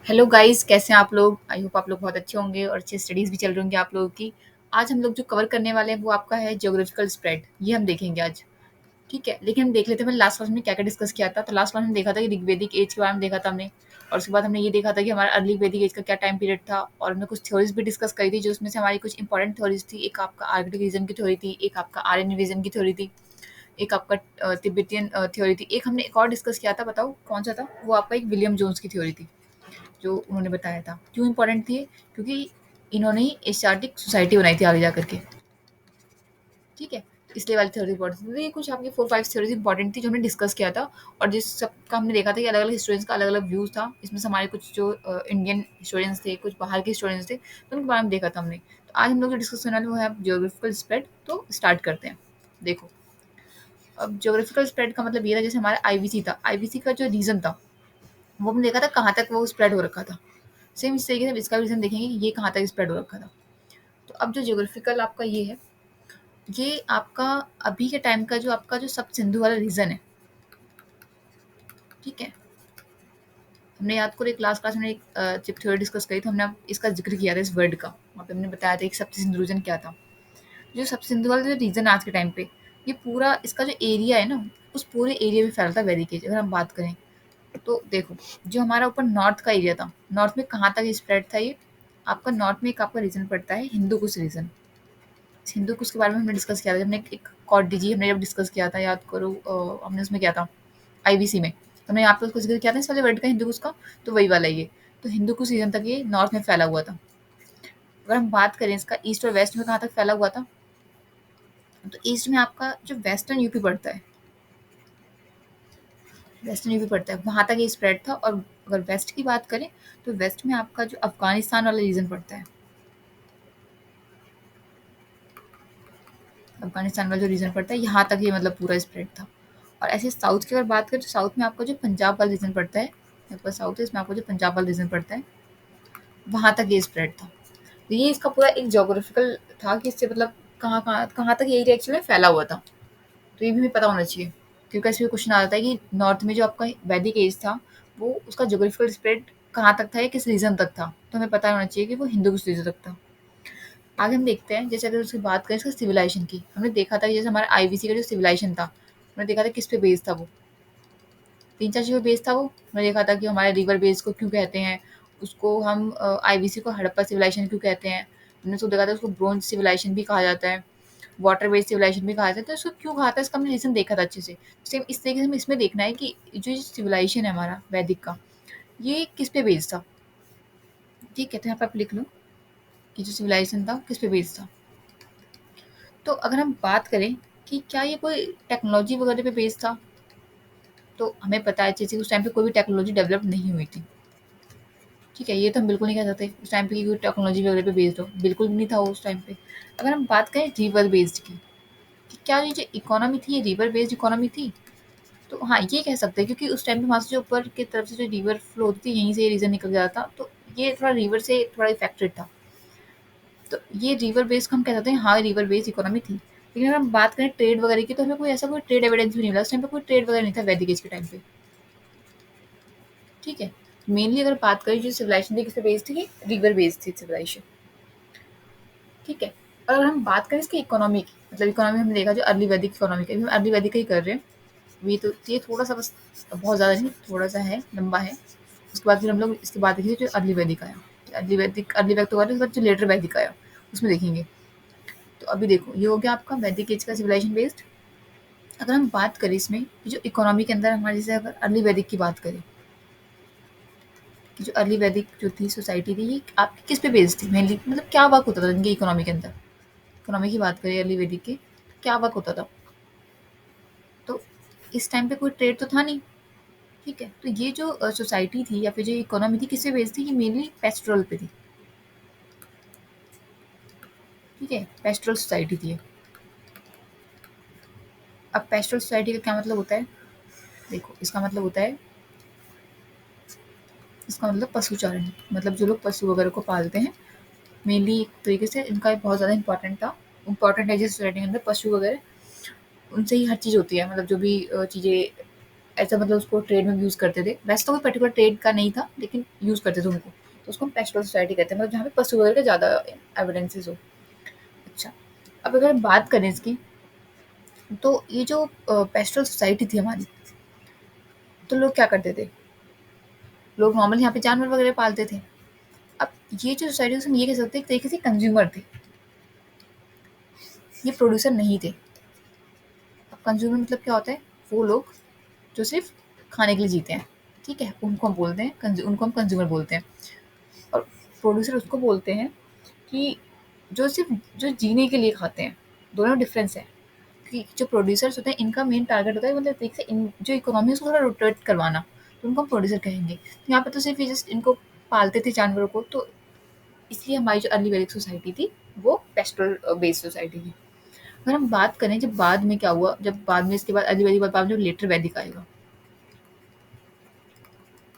Hello guys, कैसे हैं आप लोग? आई होप आप लोग बहुत अच्छे होंगे और अच्छी स्टडीज़ भी चल रही होंगी आप लोगों की। आज हम लोग जो कवर करने वाले हैं वो आपका है ज्योग्राफिकल स्प्रेड, ये हम देखेंगे आज। ठीक है, लेकिन हम देख लेते हैं पहले लास्ट क्लास में क्या-क्या डिस्कस किया था। तो लास्ट क्लास में देखा था कि ऋग्वेदिक एज के बारे में देखा था हमने और उसके बाद हमने ये देखा था कि हमारा अर्ली वैदिक एज का क्या टाइम पीरियड था और हमने कुछ थ्योरीज़ भी डिस्कस करी थी जो उसमें से हमारी कुछ इंपॉर्टेंट थ्योरीज़ थी। एक आपका आर्कटिक रीजन की थ्योरी थी, एक आपका आर्यन रीजन की थ्योरी थी, एक आपका तिब्बतियन थ्योरी थी। एक हमने एक और डिस्कस किया था, बताओ कौन-सा था? वो आपका एक विलियम जोन्स की थ्योरी थी। जो उन्होंने बताया था। क्यों इम्पोर्टेंट थी ये? क्योंकि इन्होंने ही एशियाटिक सोसाइटी बनाई थी आगे जा कर के, ठीक है? तो इसलिए वाली थ्योरी इम्पोर्टेंट थी। तो ये कुछ आपकी 4-5 थ्योरीज़ इम्पोर्टेंट थी जो हमने डिस्कस किया था और जिस सबका हमने देखा था कि अलग-अलग हिस्टोरियंस का अलग-अलग व्यूज़ था। इसमें से हमारे कुछ जो इंडियन हिस्टोरियंस थे, कुछ बाहर के हिस्टोरियंस थे, तो उनके बारे में देखा था हमने। तो आज हम लोग जो डिस्कस करने वाले वो है ज्योग्राफिकल स्प्रेड। तो स्टार्ट करते हैं। देखो, अब ज्योग्राफिकल स्प्रेड का मतलब ये था जैसे हमारा आईवीसी था। आईवीसी का जो रीज़न था, वो हमने देखा था कहाँ तक वो स्प्रेड हो रखा था। सेम इस तरीके से इसका भी रीज़न देखेंगे कि ये कहाँ तक स्प्रेड हो रखा था। तो अब जो ज्योग्राफिकल आपका ये है, ये आपका अभी के टाइम का जो आपका जो सब सिंधु वाला रीजन है, ठीक है? हमने याद करो एक लास्ट क्लास में एक जब थ्योरी डिस्कस करी तो हमने अब इसका जिक्र किया था इस वर्ड का। वहाँ पे हमने बताया था कि सब सिंधु रीजन क्या था। जो सब सिंधु वाला जो रीजन आज के टाइम पे, ये पूरा इसका जो एरिया है ना, उस पूरे एरिया में फैला था वैदिक एज। अगर हम बात करें तो देखो, जो हमारा ऊपर नॉर्थ का एरिया था, नॉर्थ में कहाँ तक स्प्रेड था ये? आपका नॉर्थ में एक आपका रीजन पड़ता है हिंदू कुश रीजन। हिंदू कुश के बारे में हमने डिस्कस किया था जब हमने एक कॉर्डिजी हमने जब डिस्कस किया था, याद करो हमने उसमें किया था आईवीसी में। तो हमने यहाँ पे उसको जिक्र किया था इस वाले वर्ड का, हिंदू कुश का। तो वही वाला ये। तो हिंदू कुश रीजन तक ये नॉर्थ में फैला हुआ था। अगर हम बात करें इसका ईस्ट और वेस्ट में कहाँ तक फैला हुआ था, तो ईस्ट में आपका जो वेस्टर्न यूपी पड़ता है, वेस्टर्न यूपी पड़ता है, वहाँ तक ये स्प्रेड था। और अगर वेस्ट की बात करें तो वेस्ट में आपका जो अफगानिस्तान वाला रीजन पड़ता है, अफगानिस्तान वाला जो रीजन पड़ता है, यहाँ तक ये मतलब पूरा स्प्रेड था। और ऐसे साउथ की अगर बात करें तो साउथ में आपका जो पंजाब वाला रीजन पड़ता है, आपका साउथ है इसमें आपको जो पंजाब वाला रीजन पड़ता है, वहाँ तक ये स्प्रेड था। तो ये इसका पूरा एक ज्योग्राफिकल था कि इससे मतलब कहाँ तक ये एरिया एक्चुअली में फैला हुआ था। तो ये भी हमें पता होना चाहिए, क्योंकि ऐसे भी क्वेश्चन आ जाता है कि नॉर्थ में जो आपका वैदिक एज था, वो उसका ज्योग्राफिकल स्प्रेड कहाँ तक था या किस रीजन तक था। तो हमें पता होना चाहिए कि वो हिंदू कुश रीजन तक था। आगे हम देखते हैं, जैसे अगर उसकी बात करें इसका सिविलाइजेशन की, हमने देखा था कि जैसे हमारा आईवीसी का जो सिविलाइजेशन था, हमने देखा था किस पे बेस्ड था वो। 3-4 चीज़ों पे बेस्ड था वो। हमने देखा था कि हमारे रिवर बेस को क्यों कहते हैं, उसको हम आईवीसी को हड़प्पा सिविलाइजेशन क्यों कहते हैं। हमने उसको देखा था उसको ब्रोंज सिविलाइजेशन भी कहा जाता है, वाटर बेस्ड सिविलाइजेशन भी कहा जाता है। तो इसको क्यों कहा था, इसका हमने रीज़न देखा था अच्छे से। सेम इस तरीके से हमें इसमें देखना है कि जो सिविलाइजेशन है हमारा वैदिक का, ये किस पे बेस्ड था। ठीक है, तो यहाँ पे आप लिख लो कि जो सिविलाइजेशन था किस पे बेस्ड था। तो अगर हम बात करें कि क्या ये कोई टेक्नोलॉजी वगैरह पे बेस्ड था, तो हमें पता है अच्छे से उस टाइम पे कोई भी टेक्नोलॉजी डेवलप नहीं हुई थी। ठीक है, ये तो हम बिल्कुल नहीं कह सकते उस टाइम पे कि कोई टेक्नोलॉजी वगैरह पे बेस्ड हो, बिल्कुल भी नहीं था वो उस टाइम पे। अगर हम बात करें रिवर बेस्ड की, कि क्या ये जो इकोनॉमी थी ये रिवर बेस्ड इकोनॉमी थी, तो हाँ, ये कह सकते हैं, क्योंकि उस टाइम पे वहाँ से जो ऊपर की तरफ से जो रिवर फ्लो होती थी यहीं से ये रीजन निकल जाता था। तो ये थोड़ा रिवर से थोड़ा इफेक्टेड था। तो ये रिवर बेस्ड हम कह सकते हैं, हाँ रिवर बेस्ड इकोनॉमी थी। लेकिन अगर हम बात करें ट्रेड वगैरह की, तो हमें कोई ऐसा कोई ट्रेड एविडेंस भी नहीं मिला। उस टाइम पे कोई ट्रेड वगैरह नहीं था वैदिक एज के टाइम पे। ठीक है, मेनली अगर बात करें जो सिविलाइजेशन थी किस पे बेस्ड थी, रिवर बेस्ड थी सिविलाइजेशन। ठीक है, और अगर हम बात करें इसकी इकोनॉमी की, मतलब इकोनॉमी हमने देखा जो अर्ली वैदिक इकोनॉमी की, अभी हम अर्ली वैदिक का ही कर रहे हैं। अभी तो ये थोड़ा सा बस, बहुत ज़्यादा नहीं, थोड़ा सा है, लंबा है। उसके बाद फिर हम लोग इसके बाद देखेंगे जो अर्ली वैदिक आया। अर्ली वैदिक तो हुआ था, उसके बाद जो लेटर वैदिक आया उसमें देखेंगे। तो अभी देखो, ये हो गया आपका वैदिक एज का सिविलाइजेशन बेस्ड। अगर हम बात करें इसमें कि जो इकोनॉमी के अंदर हमारे, जैसे अगर अर्ली वैदिक की बात करें कि जो अर्ली वैदिक जो थी सोसाइटी थी, ये आपकी किस पे बेस्ड थी मेनली, मतलब क्या वर्क होता था इनकी इकोनॉमी के अंदर। इकोनॉमी की बात करें अर्ली वैदिक की, क्या वर्क होता था। तो इस टाइम पे कोई ट्रेड तो था नहीं। ठीक है, तो ये जो सोसाइटी थी या फिर जो इकोनॉमी थी किससे बेस्ड थी, ये मेनली पेस्ट्रोल पे थी। ठीक है, पेस्ट्रोल सोसाइटी थी ये। अब पेस्ट्रोल सोसाइटी का क्या मतलब होता है, देखो इसका मतलब होता है, इसका मतलब पशुचारण। मतलब जो लोग पशु वगैरह को पालते हैं, मेनली एक तरीके से इनका बहुत ज़्यादा इंपॉर्टेंट था, इंपॉर्टेंट है जिस सोसाइटी के अंदर पशु वगैरह, उनसे ही हर चीज़ होती है। मतलब जो भी चीज़ें ऐसा मतलब उसको ट्रेड में यूज़ करते थे। वैसे तो कोई पर्टिकुलर ट्रेड का नहीं था, लेकिन यूज़ करते थे उनको। तो उसको हम पेस्टोरल सोसाइटी कहते हैं, मतलब जहाँ पे पशु वगैरह का ज़्यादा एविडेंसेस हो। अच्छा, अब अगर हम बात करें इसकी, तो ये जो पेस्टोरल सोसाइटी थी हमारी, तो लोग क्या करते थे? लोग नॉर्मली यहाँ पे जानवर वगैरह पालते थे। अब ये जो सोसाइटी हम ये कह सकते हैं एक तरीके से कंज्यूमर थे, ये प्रोड्यूसर नहीं थे। अब कंज्यूमर मतलब क्या होता है? वो लोग जो सिर्फ खाने के लिए जीते हैं, ठीक है? उनको हम बोलते हैं उनको हम कंज्यूमर बोलते हैं। और प्रोड्यूसर उसको बोलते हैं कि जो सिर्फ जो जीने के लिए खाते हैं। दोनों में डिफरेंस है कि जो प्रोड्यूसर्स होते हैं इनका मेन टारगेट होता है मतलब एक से इन जो इकोनॉमी है उसको थोड़ा रोटेट करवाना, तो उनको हम प्रोड्यूसर कहेंगे। तो यहाँ पे तो सिर्फ ये जस्ट इनको पालते थे जानवरों को, तो इसलिए हमारी जो अर्ली वैदिक सोसाइटी थी वो पेस्टोरल बेस्ड सोसाइटी थी। अगर हम बात करें जब बाद में क्या हुआ, जब बाद में इसके बाद अर्ली वैदिक बाद में लेटर वैदिक आएगा,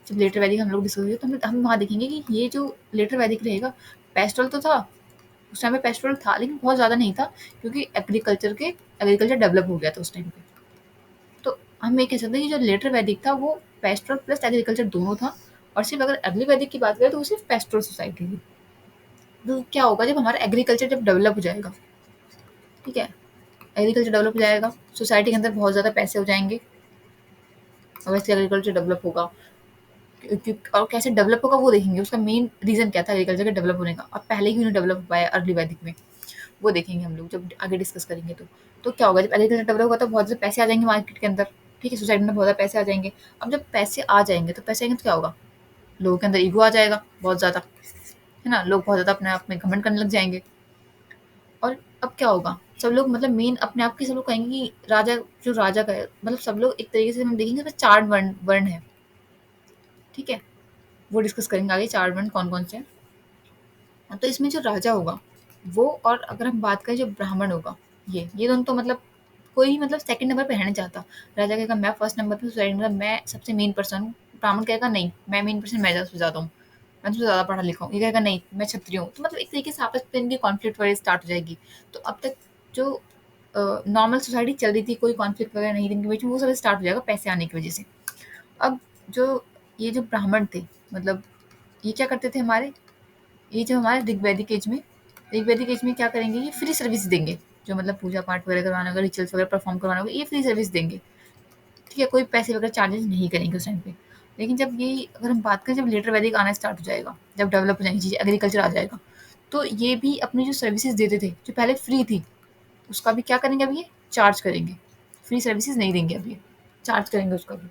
जब लेटर वैदिक हम लोग डिस्कस करेंगे तो हम वहाँ देखेंगे कि ये जो लेटर वैदिक रहेगा, पेस्टोरल तो था, उस टाइम पे पेस्टोरल था लेकिन बहुत ज़्यादा नहीं था, क्योंकि एग्रीकल्चर डेवलप हो गया था उस टाइम पे। तो हम ये कह सकते हैं कि जो लेटर वैदिक था वो पेस्टोरल प्लस एग्रीकल्चर दोनों था। और सिर्फ अगर अर्ली वैदिक की बात करें तो वो सिर्फ पेस्टोरल सोसाइटी थी। तो क्या होगा जब हमारा एग्रीकल्चर जब डेवलप हो जाएगा, ठीक है, एग्रीकल्चर डेवलप हो जाएगा, सोसाइटी के अंदर बहुत ज़्यादा पैसे हो जाएंगे, और वैसे एग्रीकल्चर डेवलप होगा। और कैसे डेवलप होगा वो देखेंगे, उसका मेन रीज़न क्या था एग्रीकल्चर के डेवलप होने का, और पहले ही उन्हें डेवलप हो पाया अर्ली वैदिक में, वो देखेंगे हम लोग जब आगे डिस्कस करेंगे। तो क्या होगा जब एग्रीकल्चर डेवलप होगा तो बहुत ज़्यादा पैसे आ जाएंगे मार्केट के अंदर, ठीक है, सोसाइटी में बहुत ज़्यादा पैसे आ जाएंगे। अब जब पैसे आ जाएंगे तो क्या होगा, लोगों के अंदर ईगो आ जाएगा बहुत ज़्यादा, है ना, लोग बहुत ज़्यादा अपने आप में घमंड करने लग जाएंगे। और अब क्या होगा, सब लोग मतलब मेन अपने आप के सब लोग कहेंगे कि राजा, जो राजा का है मतलब सब लोग एक तरीके से हम देखेंगे तो चार वर्ण वर्ण है, ठीक है, वो डिस्कस करेंगे आगे चार वर्ण कौन कौन से हैं। तो इसमें जो राजा होगा वो, और अगर हम बात करें जो ब्राह्मण होगा, ये दोनों तो मतलब कोई मतलब सेकंड नंबर पे रहना चाहता। राजा कहेगा मैं फर्स्ट नंबर पे, सोसाइटी मतलब मैं सबसे मेन पर्सन हूँ। ब्राह्मण कहेगा नहीं मैं मेन पर्सन, मैं सबसे ज़्यादा हूँ, मैं सबसे ज़्यादा पढ़ा लिखा हूँ। ये कहेगा नहीं मैं क्षत्रिय हूँ। तो मतलब एक तरीके से आपस में इनकी कॉन्फ्लिक्ट वगैरह स्टार्ट हो जाएगी। तो अब तक जो नॉर्मल सोसाइटी चल रही थी, कोई कॉन्फ्लिक्ट वगैरह नहीं थी इनके बीच में, वो सब स्टार्ट हो जाएगा पैसे आने की वजह से। अब जो ये जो ब्राह्मण थे, मतलब ये क्या करते थे हमारे, ये जो हमारे ऋग्वैदिक एज में क्या करेंगे, ये फ्री सर्विस देंगे। जो मतलब पूजा पाठ वगैरह करवाना होगा, रिचुअल्स वगैरह परफॉर्म करवाना होगा, ये फ्री सर्विस देंगे, ठीक है, कोई पैसे वगैरह चार्जेस नहीं करेंगे उस टाइम पे। लेकिन जब ये अगर हम बात करें जब लेटर वैदिक आना स्टार्ट हो जाएगा, जब डेवलप हो जाएंगी चीज़ें, एग्रीकल्चर आ जाएगा, तो ये भी अपनी जो सर्विसेज देते थे जो पहले फ्री थी, उसका भी क्या करेंगे, अब ये चार्ज करेंगे। फ्री सर्विसेज नहीं देंगे, अब ये चार्ज करेंगे उसका भी,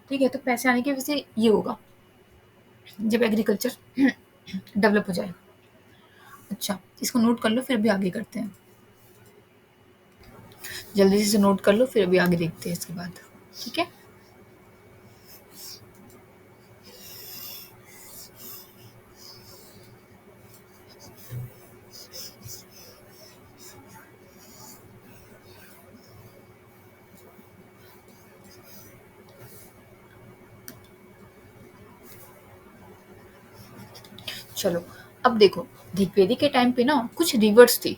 ठीक है। तो पैसे आने की वजह से ये होगा जब एग्रीकल्चर डेवलप हो जाए। अच्छा, इसको नोट कर लो फिर भी आगे करते हैं। जल्दी से नोट कर लो फिर भी आगे देखते हैं इसके बाद, ठीक है। चलो, अब देखो, ऋग्वेदिक के टाइम पे ना कुछ रिवर्स थी,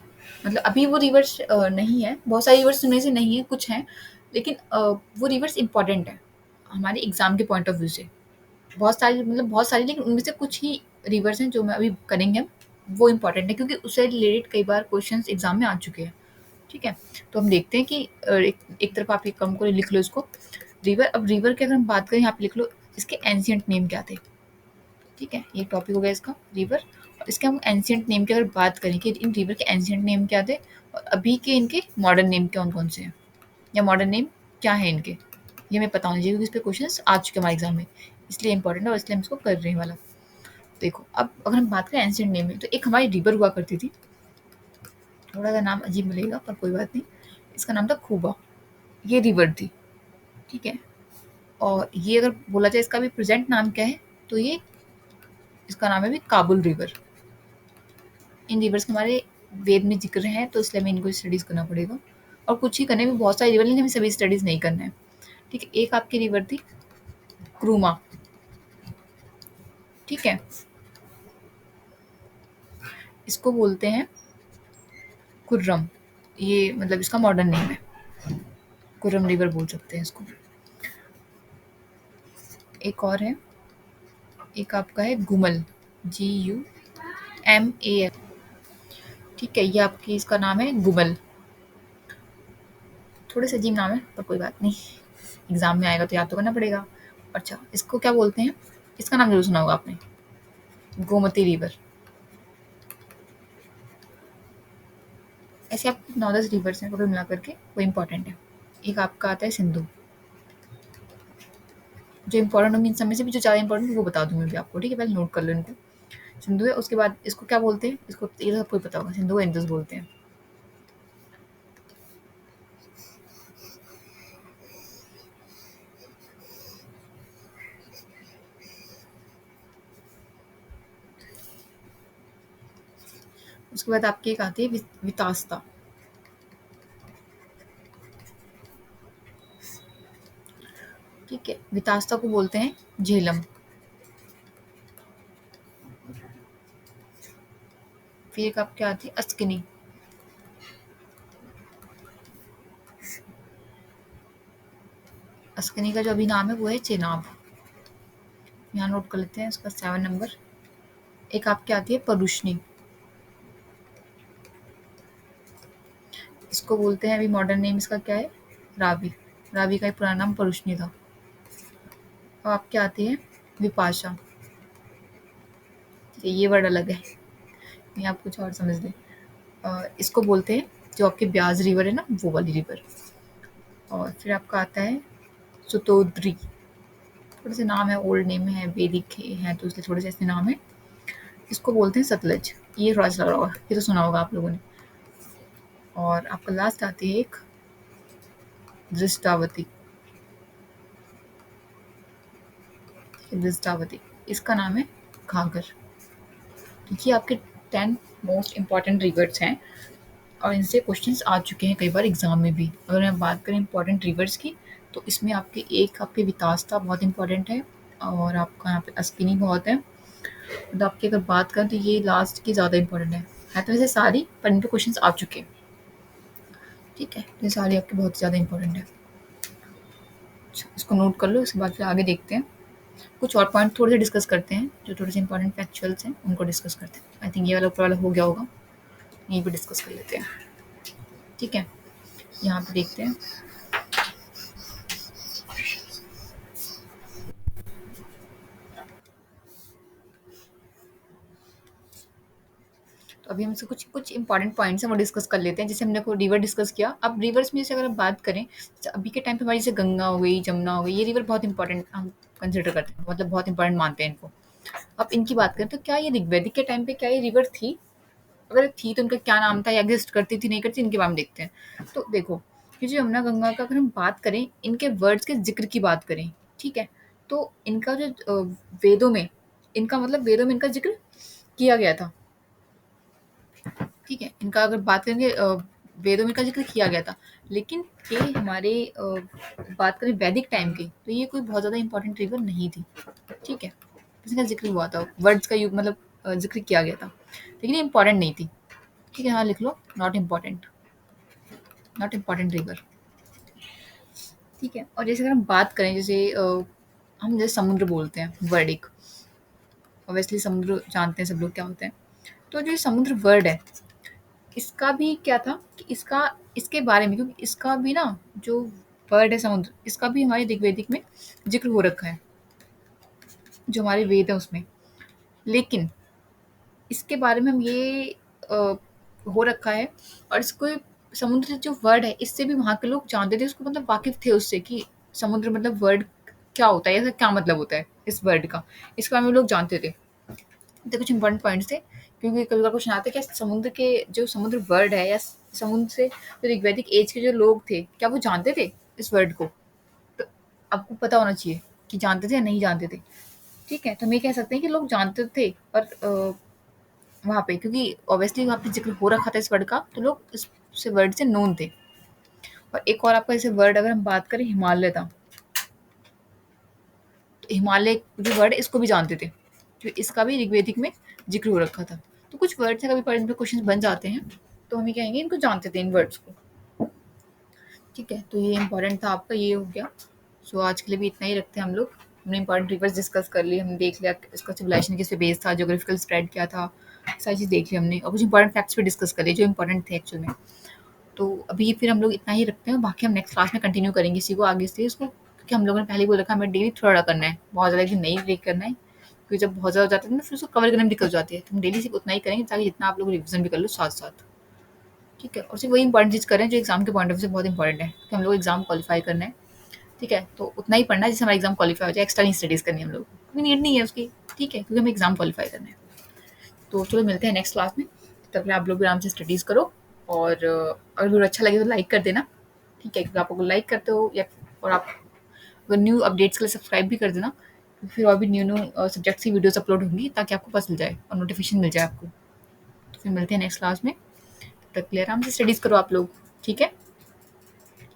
मतलब अभी वो रिवर्स नहीं है, बहुत सारे रिवर्स उनमें से नहीं है, कुछ हैं, लेकिन वो रिवर्स इंपॉर्टेंट है हमारे एग्जाम के पॉइंट ऑफ व्यू से। बहुत सारी मतलब बहुत सारी, लेकिन उनमें से कुछ ही रिवर्स हैं जो मैं अभी करेंगे हम, वो इंपॉर्टेंट है क्योंकि उससे रिलेटेड कई बार क्वेश्चंस एग्जाम में आ चुके हैं, ठीक है। तो हम देखते हैं कि एक तरफ आप ये कम को लिख लो इसको, रिवर। अब रिवर की अगर हम बात करें यहाँ पे लिख लो इसके एंशियंट नेम क्या थे, ठीक है, ये टॉपिक हो गया इसका रिवर। और इसके हम एंशियंट नेम की अगर बात करें कि इन रिवर के एंशियंट नेम क्या थे, और अभी के इनके मॉडर्न नेम कौन कौन से हैं, या मॉडर्न नेम क्या है इनके, ये हमें पता होना चाहिए क्योंकि इस पे क्वेश्चन आ चुके हैं हमारे एग्जाम में, इसलिए इंपॉर्टेंट है और इसलिए हम इसको कर रहे हैं वाला। देखो, अब अगर हम बात करें एंशियंट नेम में, तो एक हमारी रिवर हुआ करती थी, थोड़ा सा नाम अजीब मिलेगा पर कोई बात नहीं, इसका नाम था खूबा। ये रिवर थी, ठीक है। और ये अगर बोला जाए इसका भी प्रेजेंट नाम क्या है, तो ये इसका नाम है भी काबुल रिवर। इन रिवर्स के हमारे वेद में जिक्र है, तो इसलिए हमें इनको स्टडीज करना पड़ेगा। और कुछ ही करने में बहुत सारी रिवर, लेकिन हमें सभी स्टडीज नहीं करना है, ठीक है। एक आपकी रिवर थी क्रूमा, ठीक है, इसको बोलते हैं कुर्रम, ये मतलब इसका मॉडर्न नेम है, कुर्रम रिवर बोल सकते हैं इसको। एक और है, एक आपका है गुमल, GUMAL। ठीक है, ये आपकी इसका नाम है गुमल। थोड़े से अजीब नाम है पर कोई बात नहीं, एग्जाम में आएगा तो याद तो करना पड़ेगा। अच्छा, इसको क्या बोलते हैं? इसका नाम जरूर सुना होगा आपने, गोमती रिवर। ऐसे आप 9-10 रिवर्स हैं टोटल मिला करके, वो इम्पोर्टेंट है। एक आपका आता है सिंधु। जो इम्पोर्टेंट होंगे इन सब में से भी जो ज़्यादा इम्पोर्टेंट वो बता दूंगी मैं भी आपको, ठीक है? पहले नोट कर लो इनको। सिंधु है, उसके बाद इसको क्या बोलते हैं? इसको ये तो सबको ही पता होगा, सिंधु को इंदस बोलते हैं। उसके बाद आपकी एक आती है वितास्ता। ठीक है, वितास्ता को बोलते हैं झेलम। फिर एक आपकी आती है अस्किनी। अस्किनी का जो अभी नाम है वो है चेनाब। यहाँ नोट कर लेते हैं इसका 7 नंबर। एक आपकी आती है परुष्णी। इसको बोलते हैं, अभी मॉडर्न नेम इसका क्या है? रावी। रावी का एक पुराना नाम परुष्णी था। अब आपकी आती है विपाशा। ठीक है, ये वर्ड अलग है, ये आप कुछ और समझ लें। इसको बोलते हैं, जो आपके ब्याज रिवर है ना, वो वाली रिवर। और फिर आपका आता है सुतोद्री। थोड़े से नाम है, ओल्ड नेम है, वैदिक है तो इसलिए थोड़े से ऐसे नाम है। इसको बोलते हैं सतलज। ये थोड़ा सा लग रहा होगा, ये तो सुना होगा आप लोगों ने। और आपका लास्ट आती है एक दृष्टावती। दृष्टावती, इसका नाम है घाघर। तो ये आपके 10 मोस्ट इम्पॉर्टेंट रिवर्स हैं और इनसे क्वेश्चंस आ चुके हैं कई बार एग्जाम में भी। अगर मैं बात करें इम्पॉर्टेंट रिवर्स की, तो इसमें आपके एक आपके वितास्ता बहुत इम्पॉर्टेंट है, और आपका यहाँ पे अस्किनी बहुत है। मतलब आपकी अगर बात करें तो ये लास्ट की ज़्यादा इम्पोर्टेंट है तो वैसे सारी, पर इन पे क्वेश्चंस आ चुके हैं। ठीक है, तो ये सारी आपकी बहुत ज़्यादा इम्पोर्टेंट है। अच्छा, इसको नोट कर लो, इसके बाद फिर आगे देखते हैं। कुछ और पॉइंट थोड़े से डिस्कस करते हैं, जो थोड़े से इंपॉर्टेंट फैक्चुअल्स हैं उनको डिस्कस करते हैं। आई थिंक ये वाला ऊपर वाला हो गया होगा, यहीं पे डिस्कस कर लेते हैं। ठीक है, यहाँ पे देखते हैं। तो अभी हम इसके कुछ कुछ इंपॉर्टेंट पॉइंट्स हैं वो डिस्कस कर लेते हैं। जैसे हमने को रिवर डिस्कस किया, अब रिवर्स में जैसे अगर हम बात करें, जैसे अभी के टाइम पे हमारी जैसे गंगा हो गई, जमुना हो गई, ये रिवर बहुत इंपॉर्टेंट हम कंसिडर करते हैं, मतलब बहुत इंपॉर्टेंट मानते हैं इनको। अब इनकी बात करें तो क्या ये ऋग्वैदिक के टाइम पे क्या ये रिवर थी? अगर थी तो उनका क्या नाम था, या एग्जिस्ट करती थी नहीं करती, इनके बारे में देखते हैं। तो देखो, ये जो यमुना गंगा का अगर हम बात करें, इनके वर्ड्स के जिक्र की बात करें, ठीक है, तो इनका जो वेदों में, इनका मतलब वेदों में इनका जिक्र किया गया था। ठीक है, इनका अगर बात करेंगे वेदों में इनका जिक्र किया गया था। लेकिन ये हमारे बात करें वैदिक टाइम की, तो ये कोई बहुत ज़्यादा इंपॉर्टेंट रिवर नहीं थी। ठीक है, इसका जिक्र हुआ था, वर्ड्स का युग मतलब जिक्र किया गया था, लेकिन ये इंपॉर्टेंट नहीं थी। ठीक है, हाँ लिख लो, not important, not important river. ठीक है, और जैसे अगर हम बात करें, जैसे हम जैसे समुद्र बोलते हैं वर्ड एक, ऑब्वियसली समुद्र जानते हैं सब लोग क्या होते हैं। तो जो ये समुद्र वर्ड है, इसका भी क्या था कि इसका, इसके बारे में, क्योंकि इसका भी ना जो वर्ड है समुद्र, इसका भी हमारे ऋग्वेदिक में जिक्र हो रखा है, जो हमारे वेद है उसमें। लेकिन इसके बारे में हम ये हो रखा है, और इसको समुद्र जो वर्ड है, इससे भी वहाँ के लोग जानते थे उसको, मतलब वाकिफ थे उससे कि समुद्र मतलब वर्ड क्या होता है, ऐसा क्या मतलब होता है इस वर्ड का, इसके बारे में लोग जानते थे। तो कुछ इंपॉर्टेंट पॉइंट्स थे, क्योंकि कई बार क्वेश्चन आते हैं क्या समुद्र के जो समुद्र वर्ड है, या समुद्र से जो ऋग्वैदिक एज के जो लोग थे, क्या वो जानते थे इस वर्ड को? तो आपको पता होना चाहिए कि जानते थे या नहीं जानते थे। ठीक है, तो हम ये कह सकते हैं कि लोग जानते थे, पर वहाँ पे क्योंकि ऑब्वियसली वहाँ पे ज़िक्र हो रखा था इस वर्ड का, तो लोग इस वर्ड से नोन थे। और एक और आपका जैसे वर्ड अगर हम बात करें हिमालय था, तो हिमालय जो वर्ड है इसको भी जानते थे, तो इसका भी ऋग्वेदिक में ज़िक्र हो रखा था। तो कुछ वर्ड्स हैं, कभी इन पे क्वेश्चन बन जाते हैं, तो हम ये कहेंगे इनको जानते थे इन वर्ड्स को। ठीक है, तो ये इंपॉर्टेंट था आपका, ये हो गया। सो आज के लिए भी इतना ही रखते हैं हम लोग। हमने इंपॉर्टेंट रिवर्स डिस्कस कर ली, हमने देख लिया इसका सिविलाइजेशन किस पे बेस्ड था, ज्योग्राफिकल स्प्रेड क्या था, सारी चीज़ देख ली हमने और कुछ इंपॉर्टेंट फैक्ट्स भी डिस्कस कर लिए जो इंपॉर्टेंट थे एक्चुअल में। तो अभी फिर हम लोग इतना ही रखते हैं, बाकी हम नेक्स्ट क्लास में कंटिन्यू करेंगे इसी को आगे से इसको, क्योंकि हम लोगों ने पहले ही बोल रखा है हमें डेली थोड़ा करना है, बहुत ज़्यादा कि नहीं ब्रेक करना है, क्योंकि जब बहुत ज़्यादा हो जाता है ना फिर उसको कवर करने में दिक्कत हो जाती है। तो हम डेली सिर्फ उतना ही करेंगे ताकि जितना आप लोग रिविजन भी कर लो साथ साथ, ठीक है। और सिर्फ वही इंपॉर्टेंट चीज़ करें जो एग्जाम के पॉइंट ऑफ व्यू से बहुत इंपॉर्टेंट है, कि हम लोग एग्जाम क्वालिफाई करना है, ठीक है। तो उतना ही पढ़ना है जिससे हमारा एग्जाम क्वालिफाई हो जाए, एक्स्ट्रा नहीं स्टडीज़ करनी है हम लोग को, कोई नीड नहीं है उसकी, ठीक है, क्योंकि हमें एग्जाम क्वालिफाई करना है। तो चलो मिलते हैं नेक्स्ट क्लास में, तब तक आप लोग भी आराम से स्टडीज़ करो। और अगर वीडियो अच्छा लगे तो लाइक कर देना, ठीक है, क्योंकि आप लोग लाइक करते हो या और आप अगर न्यू अपडेट्स के लिए सब्सक्राइब भी कर देना, क्योंकि फिर और भी न्यू न्यू सब्जेक्ट्स की वीडियोस अपलोड होंगी ताकि आपको पता चल जाए और नोटिफिकेशन मिल जाए आपको। तो फिर मिलते हैं नेक्स्ट क्लास में, तब तक के लिए आराम से स्टडीज़ करो आप लोग, ठीक है।